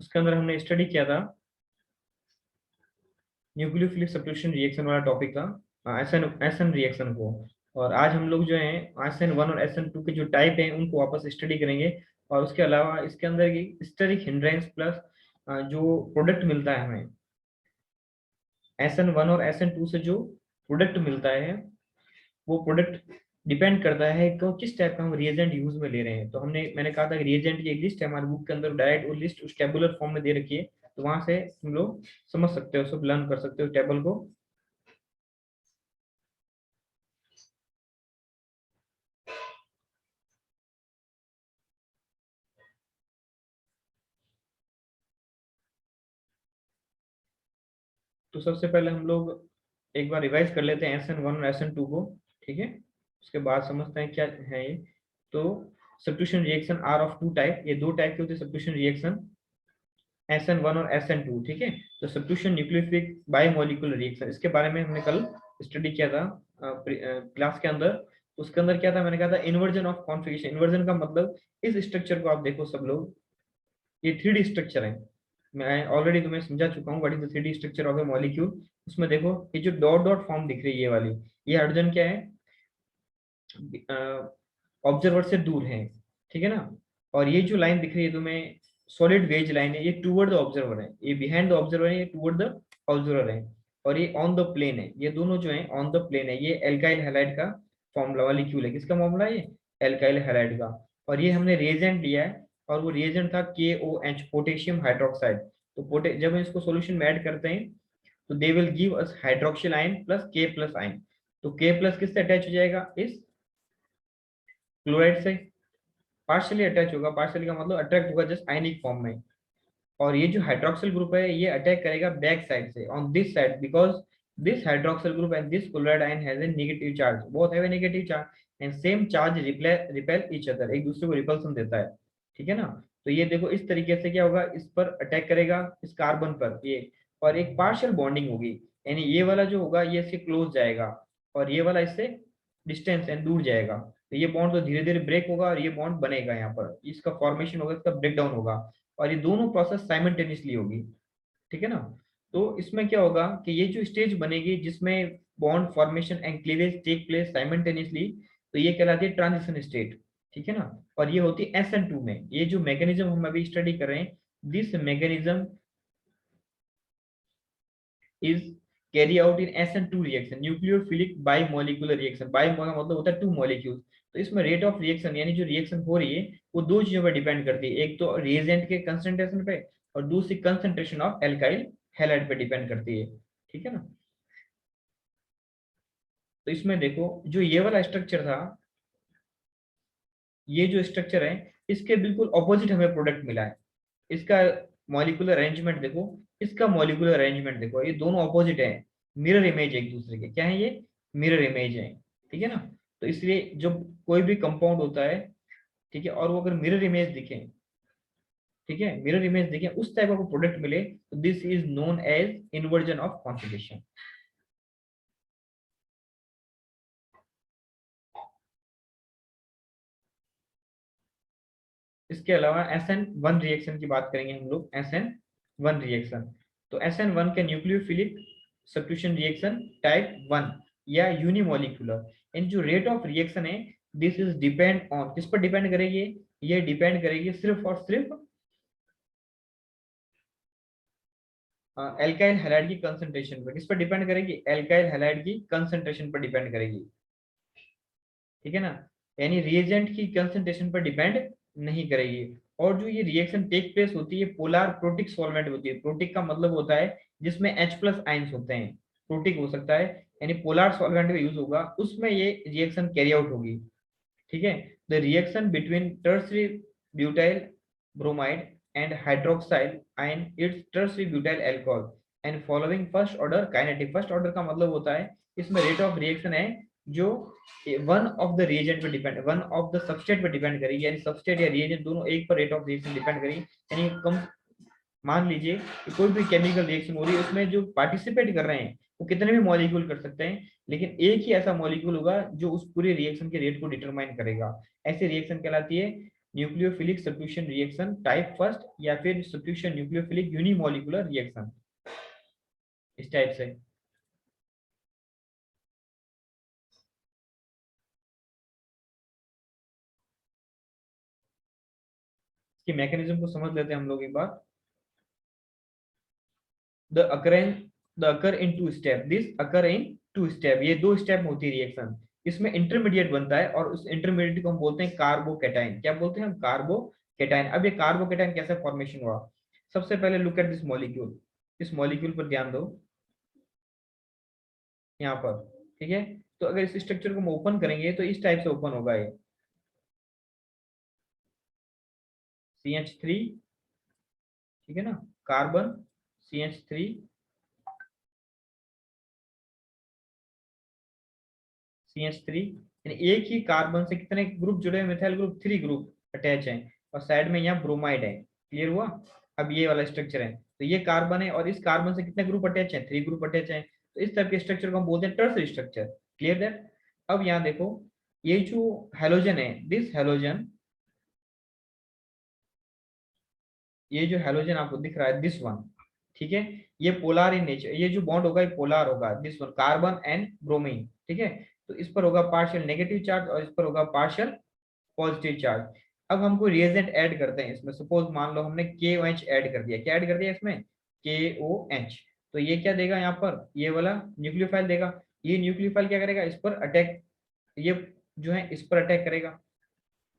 उसके अंदर हमने स्टडी किया था, न्यूक्लियोफिलिक सब्स्टिट्यूशन रिएक्शन वाला टॉपिक था, एसएन एसएन रिएक्शन को। और आज हम लोग जो है SN1 और SN2 के जो टाइप हैं उनको वापस स्टडी करेंगे। और उसके अलावा इसके अंदर की स्टेरिक हिंड्रेंस प्लस जो प्रोडक्ट मिलता है हमें SN1 और SN2 से, जो प्रोडक्ट मिलता है वो प्रोडक्ट डिपेंड करता है कि किस टाइप का हम रिएजेंट यूज में ले रहे हैं। तो मैंने कहा था कि रिएजेंट की एक लिस्ट है हमारे बुक के अंदर, डायरेक्ट वो लिस्ट उस टेबुलर फॉर्म में दे रखी है, तो वहां से तुम लोग समझ सकते हो, सब लर्न कर सकते हो टेबल को। तो सबसे पहले हम लोग एक बार रिवाइज कर लेते हैं SN1 और SN2 को, ठीक है। उसके बाद समझते हैं क्या है ये। तो substitution reaction are of two type, ये दो टाइप के होते हैं सब्स्टिट्यूशन रिएक्शन, SN1 और SN2, ठीक है। तो सब्स्टिट्यूशन न्यूक्लियोफिलिक बायोमोलिकुलर रिएक्शन, इसके बारे में हमने कल स्टडी किया था क्लास के अंदर। उसके अंदर क्या था, मैंने कहा था इन्वर्जन ऑफ कॉन्फ़िगरेशन। इन्वर्जन का मतलब, इस स्ट्रक्चर को आप देखो सब लोग, ये 3D स्ट्रक्चर है। मैं ऑलरेडी तुम्हें समझा चुका हूँ what is the 3D structure of A molecule. उसमें देखो ये जो डॉट डॉट फॉर्म दिख रही है ये वाली, ये हाइड्रोजन क्या है, ऑब्जर्वर से दूर है, ठीक है ना। और ये जो लाइन दिख रही है तुम्हें सॉलिड वेज लाइन है, ये टूवर्ड द ऑब्जर्वर है, ये बिहाइंड द ऑब्जर्वर है, ये टूवर्ड द ऑब्जर्वर है। और ये ऑन द प्लेन है, ये दोनों जो है ऑन द प्लेन है। ये एल्काइल हैलाइड का फॉर्मूला मॉलिक्यूल है, किसका मामला है ये, एल्काइल हैलाइड का। और ये हमने रिएजेंट लिया है, और वो रिएजेंट था KOH, पोटेशियम हाइड्रोक्साइड। तो जब हम इसको सॉल्यूशन में ऐड करते हैं तो they will give us hydroxyl ion plus K plus ion. तो K प्लस किससे अटैच हो जाएगा, इस क्लोराइड से पार्शियली अटैच होगा। पार्शियली का मतलब अट्रैक्ट होगा जस्ट आयनिक फॉर्म में। और ये जो हाइड्रोक्सिल ग्रुप है ये अटैक करेगा बैक साइड से, on this side, because this hydroxyl group and this chloride ion has a negative charge, both have a negative charge and same charge repel each other, एक दूसरे को repulsion देता है, ठीक है ना। तो ये देखो इस तरीके से क्या होगा, इस पर अटैक करेगा, इस कार्बन पर ये, और एक पार्शियल बॉन्डिंग होगी, यानी ये वाला जो होगा ये इससे क्लोज जाएगा, और ये वाला इससे डिस्टेंस एंड दूर जाएगा। तो ये बॉन्ड तो धीरे धीरे ब्रेक होगा और ये बॉन्ड बनेगा, यहाँ पर इसका फॉर्मेशन होगा, इसका ब्रेक डाउन होगा, और ये दोनों प्रोसेस साइमल्टेनियसली होगी, ठीक है ना। तो इसमें क्या होगा कि ये जो स्टेज बनेगी जिसमें bond formation and cleavage take place simultaneously, तो ये कहलाती है ट्रांजिशन स्टेट, ठीक है ना। और ये होती है SN2 में। ये जो मैकेनिज्म हम अभी स्टडी कर रहे हैं, this mechanism is carry out in SN2 reaction, nucleophilic bimolecular reaction. Bi का मतलब होता है टू मॉलिक्यूल। तो इसमें रेट ऑफ रिएक्शन, यानी जो रिएक्शन हो रही है वो दो चीजों पर डिपेंड करती है, एक तो रिएजेंट के कंसंट्रेशन पे, और दूसरी कंसंट्रेशन ऑफ एल्काइल हैलाइड पे डिपेंड करती है, ठीक है ना। तो इसमें देखो जो ये वाला स्ट्रक्चर था, ये जो स्ट्रक्चर है इसके बिल्कुल ऑपोजिट हमें प्रोडक्ट मिला है। इसका मॉलिक्यूलर अरेंजमेंट देखो, इसका मॉलिक्यूलर अरेंजमेंट देखो, ये दोनों ऑपोजिट है, मिरर इमेज एक दूसरे के, क्या है ये, मिरर इमेज है, ठीक है ना। तो इसलिए जो कोई भी कंपाउंड होता है, ठीक है, और वो अगर मिरर इमेज दिखे, ठीक है, मिरर इमेज दिखे, उस टाइप का प्रोडक्ट मिले, तो this is known as inversion of configuration. इसके अलावा SN1 रिएक्शन की बात करेंगे हम लोग, SN1 रिएक्शन। तो SN1 के न्यूक्लियोफिलिक सब्स्टिट्यूशन रिएक्शन टाइप 1 या यूनिमोलिकुलर, इन जो रेट ऑफ रिएक्शन है, दिस इज डिपेंड ऑन, किस पर डिपेंड करेगी, ये डिपेंड करेगी सिर्फ और सिर्फ एल्काइल हैलाइड की कंसंट्रेशन पर। किस पर डिपेंड करेगी, एल्काइल हैलाइड की कंसंट्रेशन पर डिपेंड करेगी, ठीक है ना। यानी रिएजेंट की कंसंट्रेशन पर डिपेंड नहीं करेगी। और जो ये रिएक्शन टेक प्लेस होती है पोलार प्रोटिक सॉल्वेंट होती है, प्रोटिक का मतलब होता है जिसमें H प्लस आयंस होते हैं, प्रोटिक हो सकता है, यानी पोलार सॉल्वेंट का यूज होगा, उसमें ये रिएक्शन कैरी आउट होगी, ठीक है। The reaction between tertiary butyl bromide and hydroxyl ion it's tertiary butyl alcohol and following first order kinetic. First order का मतलब होता है इसमें रेट ऑफ रिएक्शन है जो वन ऑफ द रिएजेंट पे depend, one of the substrate पे depend करेगी, यानी सबस्टेट या रिएजेंट दोनों एक पर रेट ऑफ रिएक्शन डिपेंड करेगी। यानी कम, मान लीजिए कि कोई भी केमिकल रिएक्शन हो रही है, उसमें जो पार्टिसिपेट कर रहे हैं वो कितने भी मॉलिक्यूल कर सकते हैं, लेकिन एक ही ऐसा मॉलिक्यूल होगा जो उस पूरे रिएक्शन के रेट को डिटरमाइन करेगा। ऐसी रिएक्शन कहलाती है nucleophilic substitution reaction type first, या फिर सब्स्टिट्यूशन न्यूक्लियोफिलिक यूनिमोलिकुलर रिएक्शन, इस टाइप से। इसकी मैकेनिज्म को समझ लेते हैं हम लोग एक बार। The occurrence the occur in two step, this occur in two step, ये दो स्टेप में होती है रिएक्शन। इसमें इंटरमीडिएट बनता है और उस इंटरमीडिएट को हम बोलते हैं कार्बोकेटाइन। क्या बोलते हैं हम? कार्बोकेटाइन। अब ये कार्बोकेटाइन कैसे फॉर्मेशन हुआ? सबसे पहले लुक एट दिस मॉलिक्यूल, इस मॉलिक्यूल पर ध्यान दो यहाँ पर। ठीक है, तो अगर इस स्ट्रक्चर को हम ओपन करेंगे तो इस टाइप से ओपन होगा ये। CH3, ठीक है ना, कार्बन, CH3, CH3, यानी एक ही कार्बन से कितने ग्रुप जुड़े हैं? मिथाइल ग्रुप 3 ग्रुप अटैच हैं, और साइड में यहाँ ब्रोमाइड है। क्लियर हुआ? अब ये वाला स्ट्रक्चर है, तो ये कार्बन है और इस कार्बन से कितने ग्रुप अटैच हैं? 3 ग्रुप अटैच हैं। तो इस टाइप के स्ट्रक्चर को हम बोलते हैं टर्सरी स्ट्रक्चर। Clear that? अब यहाँ देखो, ये जो हेलोजन है, दिस हेलोजन, ये जो हेलोजन आपको दिख रहा है, दिस वन, ठीक है, ये पोलर इन नेचर, ये जो बॉन्ड होगा ये पोलर होगा, this one carbon and bromine. ठीक है, तो इस पर होगा पार्शियल नेगेटिव चार्ज और इस पर होगा पार्शियल पॉजिटिव चार्ज। अब हमको रिएजेंट ऐड करते हैं इसमें। सपोज मान लो हमने KOH ऐड कर दिया। क्या ऐड कर दिया इसमें? KOH। तो ये क्या देगा यहाँ पर? ये वाला न्यूक्लियोफाइल देगा। ये न्यूक्लियोफाइल क्या करेगा? इस पर अटैक, ये जो है इस पर अटैक करेगा,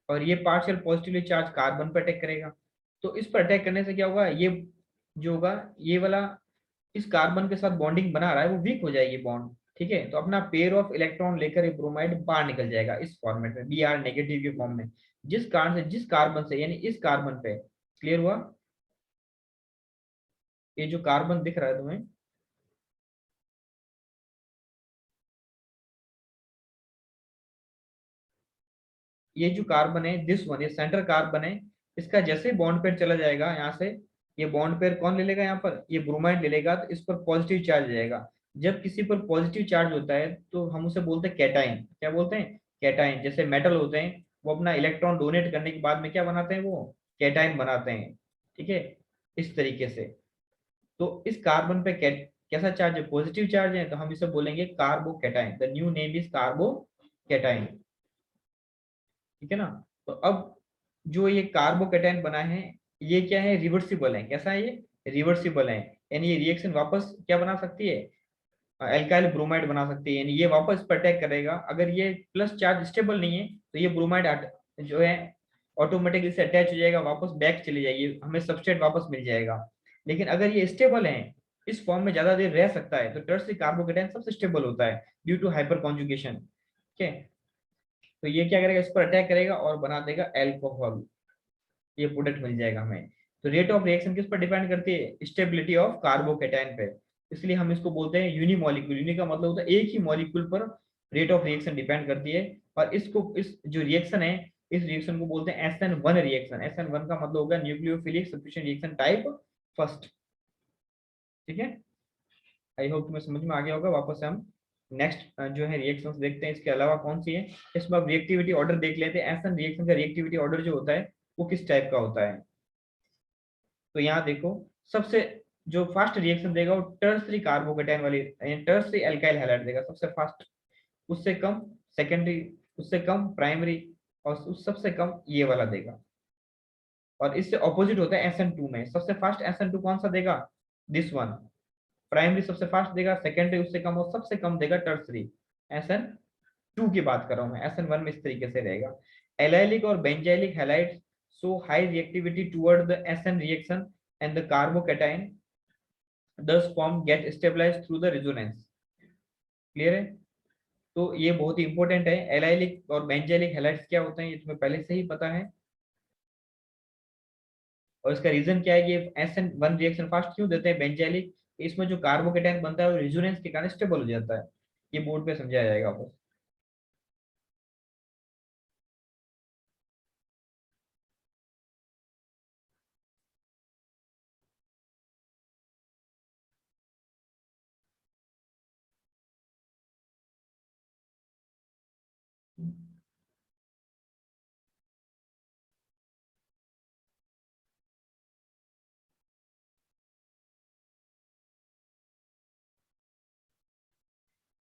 और ये पार्शियल पॉजिटिवली चार्ज कार्बन पर अटैक करेगा। तो इस पर अटैक करने से क्या होगा? ये जो होगा, ये वाला इस कार्बन के साथ बॉन्डिंग बना रहा है वो वीक हो जाएगी बॉन्ड। ठीक है, तो अपना पेयर ऑफ इलेक्ट्रॉन लेकर ये ब्रोमाइड बाहर निकल जाएगा इस फॉर्मेट में, Br नेगेटिव के फॉर्म में। जिस कारण से जिस कार्बन से, यानी इस कार्बन पे, क्लियर हुआ? ये जो कार्बन दिख रहा है तुम्हें, ये जो कार्बन है, दिस वन, ये सेंटर कार्बन है, इसका जैसे बॉन्ड पेयर चला जाएगा यहाँ से, ये बॉन्ड पेयर कौन ले लेगा? यहाँ पर ये ब्रोमाइड ले लेगा, तो इस पर पॉजिटिव चार्ज जाएगा। जब किसी पर पॉजिटिव चार्ज होता है तो हम उसे बोलते हैं कैटाइन। क्या बोलते हैं? कैटाइन। जैसे मेटल होते हैं, वो अपना इलेक्ट्रॉन डोनेट करने के बाद में क्या बनाते हैं? वो कैटाइन बनाते हैं। ठीक है, इस तरीके से। तो इस कार्बन पे कैसा चार्ज है? पॉजिटिव चार्ज है, तो हम इसे बोलेंगे carbocation. The new name is carbocation. ठीक है ना? तो अब जो ये कार्बोकेटाइन बना है, ये क्या है? रिवर्सिबल है। कैसा है ये? रिवर्सिबल है, यानी ये रिएक्शन वापस क्या बना सकती है? एल्काइल ब्रोमाइड बना सकती है, यानी ये वापस पर अटैक करेगा। अगर ये प्लस चार्ज स्टेबल नहीं है तो ये ब्रोमाइड जो है ऑटोमेटिकली से अटैच हो जाएगा, वापस बैक चली जाएगी, हमें सबस्ट्रेट वापस मिल जाएगा। लेकिन अगर ये स्टेबल है, इस फॉर्म में ज्यादा देर रह सकता है, तो टर्सरी कार्बोकेटाइन सबसे स्टेबल होता है ड्यू टू हाइपर कॉन्जुगेशन। ठीक है, तो ये क्या करेगा? इस पर अटैक करेगा और बना देगा एल्कोहल, ये प्रोडक्ट मिल जाएगा हमें। तो रेट ऑफ रिएक्शन किस पर डिपेंड करती है? स्टेबिलिटी ऑफ कार्बोकेटाइन पे। इसलिए हम इसको बोलते हैं यूनिमोलिक्यूल। यूनि का मतलब होता है एक ही मॉलिक्यूल पर रेट ऑफ रिएक्शन डिपेंड करती है। और इसको, इस जो रिएक्शन है, इस रिएक्शन को बोलते हैं SN1 रिएक्शन। SN1 का मतलब होगा nucleophilic substitution reaction type first. ठीक है, आई होप तुम्हें समझ में आ गया होगा। वापस से हम नेक्स्ट जो है रिएक्शंस देखते हैं, इसके अलावा कौन सी है। इसमें अब रिएक्टिविटी ऑर्डर देख लेते हैं। एसएन रिएक्शन का रिएक्टिविटी ऑर्डर जो होता है वो किस टाइप का होता है? तो यहाँ देखो, सबसे जो फास्ट रिएक्शन देगा वो टर्सरी कार्बोकेटाइन वाली, टर्सरी एल्काइल हैलाइड देगा सबसे फास्ट। उससे कम सेकेंडरी, उससे कम प्राइमरी, और उस सबसे कम ये वाला देगा। और इससे ऑपोजिट होता है SN2 में। सबसे फास्ट SN2 कौन सा देगा? This one. प्राइमरी सबसे फास्ट देगा, सेकेंडरी उससे कम, और सबसे कम देगा टर्सरी। SN2 की बात कर रहा हूं मैं। SN1 में इस तरीके से रहेगा। एलाइलिक और benzylic halides show high reactivity toward the SN reaction, and the carbocation thus form get stabilized through the resonance. Clear है? तो ये बहुत ही इंपॉर्टेंट है। एलाइलिक और बेंजाइलिक हैलाइड्स क्या होते हैं ये तुम्हें पहले से ही पता है। और इसका रीजन क्या है? ये SN1 रिएक्शन फास्ट क्यों देते हैं बेंजाइलिक? इसमें जो कार्बोकेटाइन बनता है वो रेजोनेंस के कारण स्टेबल हो जाता है। ये बोर्ड पे समझाया जाएगा आपको।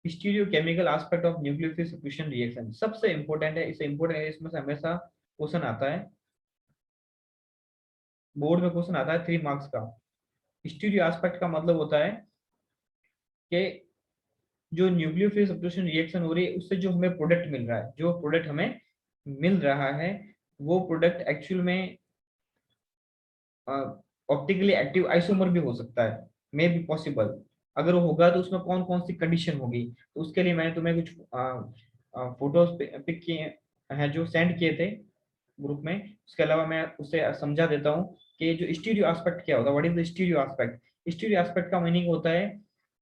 Stereochemical aspect of nucleophile substitution reaction सबसे इंपॉर्टेंट है, इससे इंपॉर्टेंट है, इसमें से हमेशा क्वेश्चन आता है, बोर्ड में क्वेश्चन आता है 3 मार्क्स का। स्टीरियो एस्पेक्ट का मतलब होता है कि जो न्यूक्लियोफिल सब्स्टिट्यूशन रिएक्शन हो रही है उससे जो हमें प्रोडक्ट मिल रहा है, जो प्रोडक्ट हमें मिल रहा है वो प्रोडक्ट एक्चुअल में ऑप्टिकली एक्टिव आइसोमर भी हो सकता है, मे बी पॉसिबल। अगर वो होगा तो उसमें कौन कौन सी कंडीशन होगी, तो उसके लिए मैंने तुम्हें कुछ फोटोज पिक किए हैं जो सेंड किए थे ग्रुप में। उसके अलावा मैं उसे समझा देता हूँ कि जो स्टीरियो एस्पेक्ट क्या होता है, what is the stereo aspect. Stereo aspect का मीनिंग होता है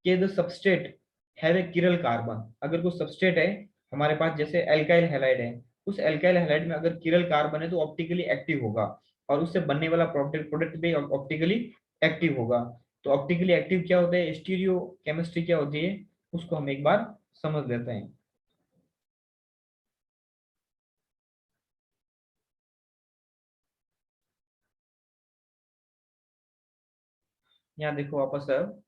कि the substrate have a किरल carbon. अगर कोई सबस्ट्रेट है हमारे पास, जैसे एल्काइल हैलाइड है, उस एल्काइल हैलाइड में अगर किरल कार्बन है तो ऑप्टिकली एक्टिव होगा, और उससे बनने वाला प्रोडक्ट प्रोडक्ट भी ऑप्टिकली एक्टिव होगा। तो ऑप्टिकली एक्टिव क्या होता है, स्टीरियो केमिस्ट्री क्या होती है, उसको हम एक बार समझ लेते हैं। यहाँ देखो वापस अब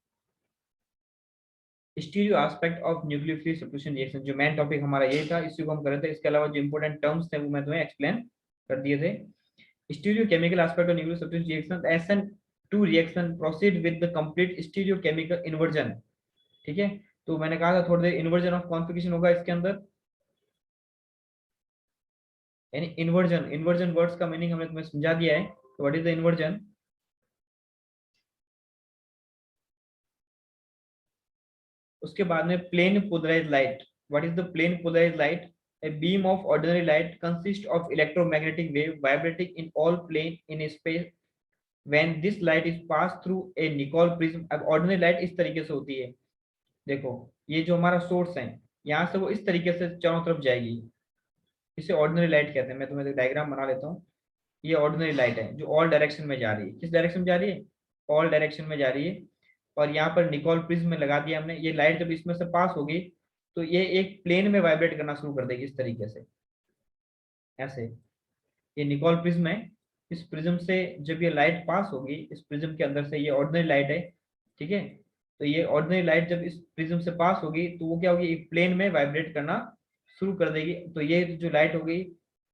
stereo aspect of nucleophile substitution reaction, जो मेन टॉपिक हमारा यही था, इसी को हम कर रहे थे। इसके अलावा जो इंपॉर्टेंट टर्म्स थे वो मैं तुम्हें एक्सप्लेन कर दिए थे। Stereochemical aspect of nuclear substitution reaction, SN2 reaction proceed with the complete stereochemical inversion. ठीक है, तो मैंने कहा था थोड़ी देर इन्वर्जन ऑफ कॉन्फिगरेशन होगा इसके अंदर, यानी इन्वर्जन, इन्वर्जन वर्ड्स का मीनिंग हमने तुम्हें समझा दिया है। तो व्हाट इज द इन्वर्जन। उसके बाद में plane polarised light, what is the plane polarised light, a beam of ordinary light consists of electromagnetic wave vibrating in all plane in space when this light is passed through a Nicol prism। अब ordinary light इस तरीके से होती है, देखो ये जो हमारा सोर्स है यहाँ से वो इस तरीके से चारों तरफ जाएगी, इसे ऑर्डिनरी लाइट कहते हैं। मैं तुम्हें डायग्राम बना लेता हूँ। ये ऑर्डिनरी लाइट है जो ऑल डायरेक्शन में जा रही है, किस डायरेक्शन में जा रही है, ऑल डायरेक्शन में जा रही है। और यहाँ पर निकोल प्रिज्म में लगा दिया हमने, ये लाइट जब इसमें से पास होगी तो ये एक प्लेन में वाइब्रेट करना शुरू कर देगी इस तरीके से, ऐसे। ये निकोल प्रिज्म है, इस प्रिज्म से जब ये लाइट पास होगी इस प्रिज्म के अंदर से, ये ऑर्डिनरी लाइट है, ठीक है। तो ये ऑर्डिनरी लाइट जब इस प्रिज्म से पास होगी तो वो क्या होगी, एक प्लेन में वाइब्रेट करना शुरू कर देगी। तो ये जो लाइट होगी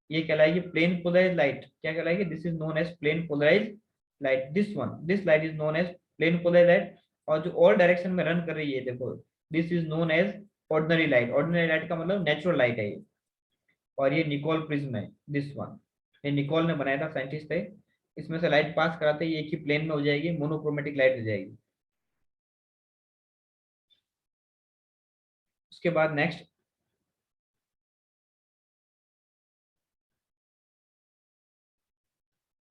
ये कहलाएगी प्लेन पोलराइज लाइट। क्या कहलाएगी, this is known as plane polarise light. This light is known as plane polarise light. और जो ऑल डायरेक्शन में रन कर रही है देखो, this is known as ordinary light. Ordinary light का मतलब नेचुरल लाइट है ये। और ये निकोल प्रिज्म है, दिस वन, ये निकोल ने बनाया था, साइंटिस्ट है। इसमें से लाइट पास कराते ही एक ही प्लेन में हो जाएगी, मोनोक्रोमेटिक लाइट हो जाएगी। उसके बाद नेक्स्ट,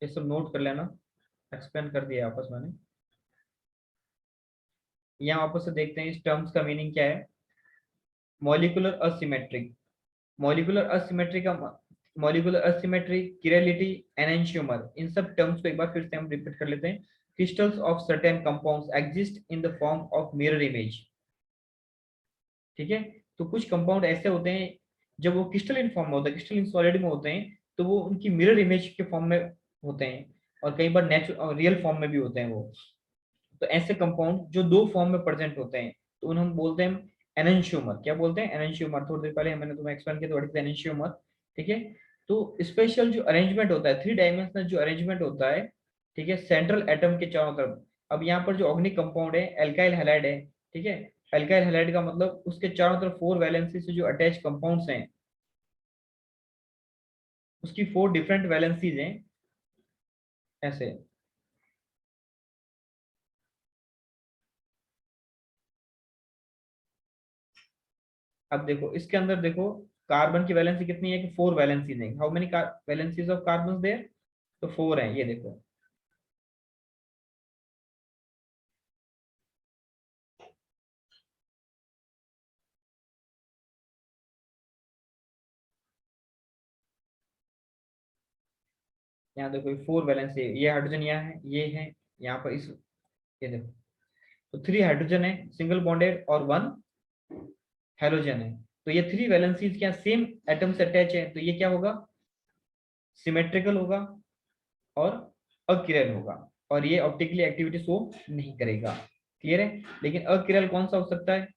ये सब नोट कर लेना, एक्सप्लेन कर दिया आपस मैंने। यहाँ वापस से देखते हैं इस टर्म्स का मीनिंग क्या है। मॉलिक्यूलर असिमेट्रिक, मॉलिक्यूलर असिमेट्री का मॉलिक्यूलर असिमेट्री, किरलिटी, एनेंशियोमर, इन सब टर्म्स को एक बार फिर से हम रिपीट कर लेते हैं। Crystals of certain compounds exist in the form of mirror image. ठीक है, तो कुछ कंपाउंड ऐसे होते हैं जब वो क्रिस्टलिन फॉर्म में होता है, क्रिस्टलिन सॉलिड में होते हैं, तो वो उनकी मिरर इमेज के फॉर्म में होते हैं। और कई बार नेचुरल रियल फॉर्म में भी होते हैं वो। तो ऐसे कंपाउंड जो दो फॉर्म में प्रेजेंट होते हैं तो उन्हें हम बोलते हैं एनेंशियोमर। क्या बोलते हैं, एनेंशियोमर। थोड़ी देर पहले मैंने तुम्हें एक्सप्लेन किया व्हाट इज एनेंशियोमर। ठीक है, तो स्पेशल जो अरेंजमेंट होता है, 3 डायमेंशनल जो अरेंजमेंट होता है, ठीक है, सेंट्रल एटम के चारों तरफ। अब यहाँ पर जो ऑर्गेनिक कंपाउंड है एल्काइल हैलाइड है, ठीक है। एल्काइल हैलाइड का मतलब उसके चारों तरफ 4 वैलेंसी से जो अटैच कंपाउंड्स हैं, उसकी 4 डिफरेंट वैलेंसीज हैं, ऐसे। अब देखो इसके अंदर देखो, कार्बन की वैलेंसी कितनी है कि 4 वैलेंसीज हैं। How many valencies of carbon there, तो 4 है, ये देखो। यहाँ देखो 4 वैलेंसी, ये हाइड्रोजन यहाँ है, ये है यहाँ पर इस, ये देखो। तो 3 हाइड्रोजन है सिंगल बॉन्डेड, और 1 हेलोजन है। तो ये 3 वैलेंसीज क्या सेम एटम से अटैच है, तो ये क्या होगा, सिमेट्रिकल होगा और अकिरल होगा। और ये ऑप्टिकली एक्टिविटी शो नहीं करेगा। क्लियर है, लेकिन अकिरल कौन सा हो सकता है,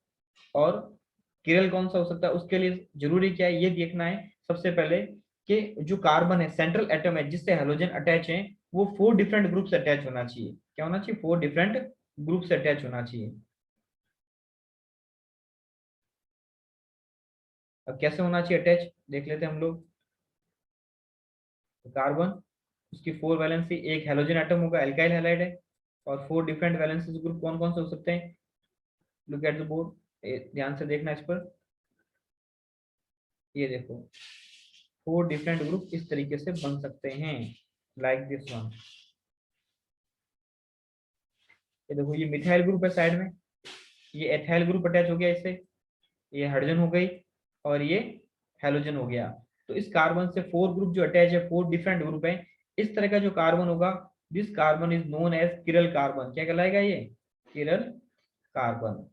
और किरल कौन सा हो सकता है, उसके लिए जरूरी क्या है ये देखना है सबसे पहले कि जो कार्बन है सेंट्रल एटम है जिससे हेलोजन अटैच है वो 4 डिफरेंट ग्रुप से अटैच होना चाहिए। क्या होना चाहिए? 4 डिफरेंट ग्रुप से अटैच होना चाहिए। अब कैसे होना चाहिए अटैच देख लेते हैं हम लोग। तो कार्बन, उसकी 4 वैलेंसी, एक हेलोजन एटम होगा, एल्काइल हैलाइड है, और 4 डिफरेंट वैलेंसी ग्रुप कौन कौन से हो सकते हैं? लुक एट द बोर्ड, ध्यान से देखना इस पर। ये देखो 4 डिफरेंट ग्रुप इस तरीके से बन सकते हैं, लाइक दिस वन। ये देखो ये मिथाइल ग्रुप है साइड में, ये एथाइल ग्रुप अटैच हो गया इससे, ये हाइड्रोजन हो गई, और ये हैलोजन हो गया। तो इस कार्बन से 4 ग्रुप जो अटैच है, 4 डिफरेंट ग्रुप है, इस तरह का जो कार्बन होगा, this carbon is known as chiral carbon. क्या कहलाएगा ये? Chiral carbon.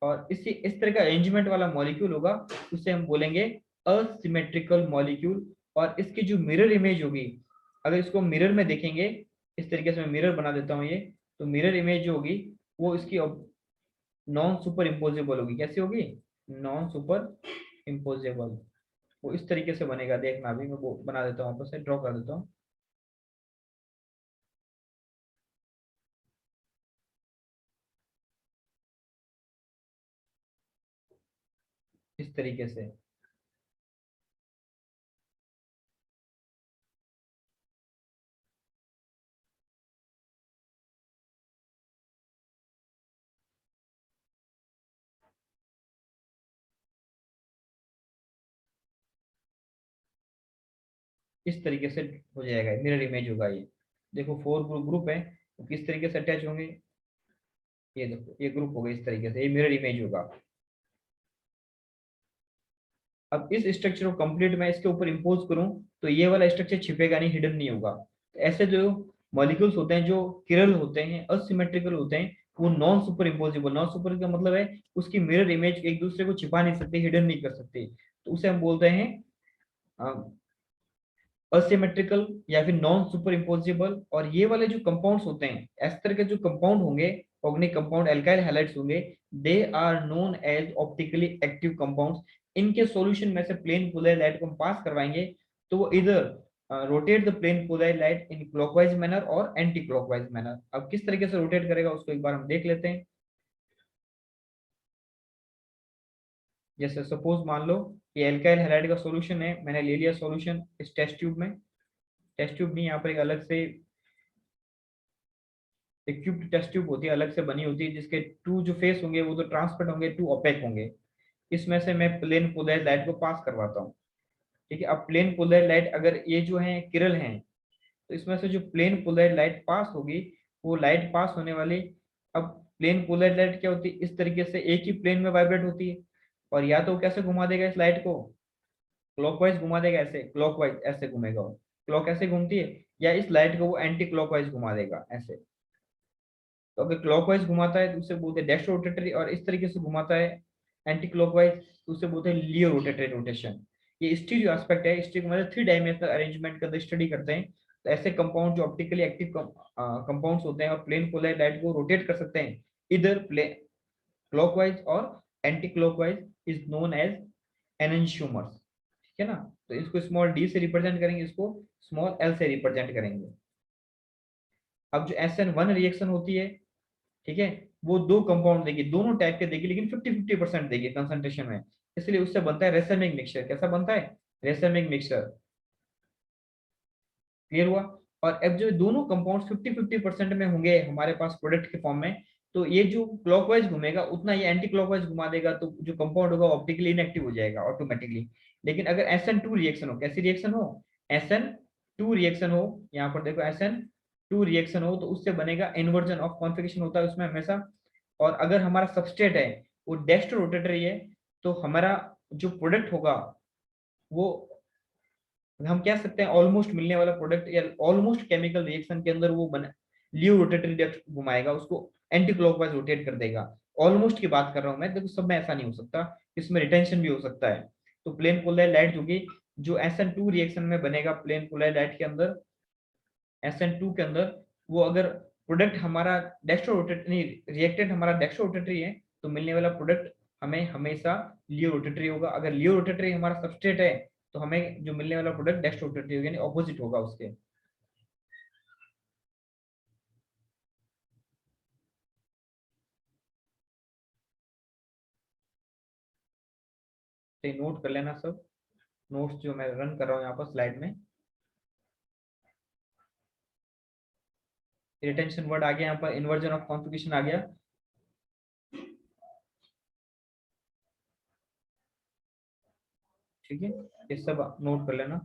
और इस तरह का अरेंजमेंट वाला मॉलिक्यूल होगा उसे हम बोलेंगे असिमेट्रिकल मॉलिक्यूल। और इसकी जो मिरर इमेज होगी, अगर इसको मिरर में देखेंगे, इस तरीके से मैं मिरर बना देता हूँ ये, तो मिरर इमेज जो होगी वो इसकी नॉन सुपर इम्पोजेबल होगी। कैसी होगी? Non super imposable. वो इस तरीके से बनेगा, देखना अभी मैं वो बना देता हूँ, वापस से ड्रॉ कर देता हूँ इस तरीके से। इस तरीके से हो जाएगा, मिरर इमेज होगा ये। देखो 4 ग्रुप है, वो किस तरीके से अटैच होंगे, ये देखो ये ग्रुप होगा इस तरीके से, ये मिरर इमेज होगा। अब इस स्ट्रक्चर को कंप्लीट मैं इसके ऊपर इंपोज करूं तो ये वाला स्ट्रक्चर छिपेगा नहीं, हिडन नहीं होगा। तो ऐसे जो मॉलिक्यूल्स होते हैं जो किरल होते हैं, असिमेट्रिकल होते हैं, वो non super imposable. Non super का मतलब है उसकी मिरर इमेज एक दूसरे को छिपा नहीं सकती, हिडन नहीं कर सकती, तो उसे हम बोलते हैं असिमेट्रिकल या फिर नॉन सुपर इम्पोजिबल। और ये वाले जो कंपाउंड्स होते हैं, इस तरह के जो कंपाउंड होंगे, ऑर्गेनिक कंपाउंड, एल्काइल हैलाइड्स होंगे, they are known as optically active compounds. इनके सॉल्यूशन में से प्लेन पोलर लाइट को हम पास करवाएंगे तो वो इधर rotate the plane polar light in clockwise manner और एंटी क्लॉकवाइज मैनर। अब किस तरीके से रोटेट करेगा उसको एक बार हम देख लेते हैं। जैसे सपोज मान लो ये एल्काइल हैलाइड का सॉल्यूशन है, मैंने ले लिया सॉल्यूशन इस टेस्ट ट्यूब में। टेस्ट ट्यूब नहीं, यहाँ पर एक अलग से एक क्यूब टेस्ट ट्यूब होती है, अलग से बनी होती है, जिसके 2 जो फेस होंगे वो तो ट्रांसपेरेंट होंगे, 2 ओपेक होंगे। इसमें से मैं प्लेन पोलर लाइट को पास करवाता हूँ। ठीक है, अब प्लेन पोलर लाइट अगर ये जो है किरल हैं, तो इसमें से जो प्लेन पोलर लाइट पास होगी, वो लाइट पास होने वाली, अब प्लेन पोलर लाइट क्या होती है, इस तरीके से एक ही प्लेन में वाइब्रेट होती है। और या तो कैसे घुमा देगा इस लाइट को, क्लॉकवाइज घुमा देगा, ऐसे क्लॉकवाइज ऐसे घूमेगा वो, क्लॉक ऐसे घूमती है, या इस लाइट को वो एंटी क्लॉकवाइज घुमा देगा ऐसे। तो अगर क्लॉकवाइज घुमाता है तो उसे बोलते हैं डेस्ट्रो रोटेटरी, और इस तरीके से घुमाता है एंटी क्लॉकवाइज तो उसे बोलते हैं लियो रोटेटरी रोटेशन। ये स्टीरियो एस्पेक्ट है, स्टीरियो मतलब 3 डायमेंशनल अरेंजमेंट का स्टडी करते हैं। तो ऐसे कंपाउंड जो ऑप्टिकली एक्टिव कंपाउंड्स होते हैं और प्लेन पोलर लाइट को रोटेट कर सकते हैं इधर प्ले क्लॉकवाइज और anti clockwise, is known as enantiomers. ठीक है ना? तो इसको स्मॉल डी से रिप्रेजेंट करेंगे, इसको स्मॉल एल से रिप्रेजेंट करेंगे। अब जो SN1 रिएक्शन होती है, ठीक है, वो 2 कंपाउंड देगी, दोनों टाइप के देगी, लेकिन 50-50% देगी कंसंट्रेशन में, इसलिए उससे बनता है रेसमिक मिक्सचर। कैसा बनता है? Racemic mixture. क्लियर हुआ? और अब जो दोनों कंपाउंड 50-50% में होंगे हमारे पास प्रोडक्ट के फॉर्म में, तो ये जो क्लॉकवाइज घूमेगा उतना ये एंटी क्लॉकवाइज घुमा देगा, तो जो कंपाउंड होगा ऑप्टिकली इनएक्टिव हो जाएगा ऑटोमेटिकली। लेकिन अगर SN2 रिएक्शन हो, कैसी रिएक्शन हो? SN2 रिएक्शन हो, यहाँ पर देखो SN2 रिएक्शन हो, तो उससे बनेगा इन्वर्जन ऑफ कॉन्फिगरेशन होता है उसमें हमेशा। और अगर हमारा सबस्ट्रेट है वो डेस्ट्रो रोटेटरी है, तो हमारा जो प्रोडक्ट होगा वो हम कह सकते हैं ऑलमोस्ट मिलने वाला प्रोडक्ट, या ऑलमोस्ट केमिकल रिएक्शन के अंदर वो बना लियो रोटेटरी डेस्क घुमाएगा, उसको एंटी क्लॉकवाइज रोटेट कर देगा। ऑलमोस्ट की बात कर रहा हूं मैं, देखो सब में ऐसा नहीं हो सकता, इसमें रिटेंशन भी हो सकता है। तो प्लेन पोलर लाइट जो SN2 रिएक्शन में बनेगा प्लेन पोलर लाइट के अंदर, SN2 के अंदर, वो अगर प्रोडक्ट हमारा डेक्स्ट्रो रोटेट नहीं, रिएक्टेंट हमारा डेक्स्ट्रो रोटेटरी है, तो मिलने वाला प्रोडक्ट हमें हमेशा लियो रोटेटरी होगा। अगर लियो रोटेटरी हमारा सबस्ट्रेट है तो हमें जो मिलने वाला प्रोडक्ट डेक्स्ट्रो रोटेटरी होगा, यानी ऑपोजिट होगा उसके। तो नोट कर लेना सब नोट्स जो मैं रन कर रहा हूँ यहाँ पर स्लाइड में। रिटेंशन वर्ड आ गया यहाँ पर, इन्वर्जन ऑफ कॉन्फ़िगरेशन आ गया। ठीक है, ये सब नोट कर लेना।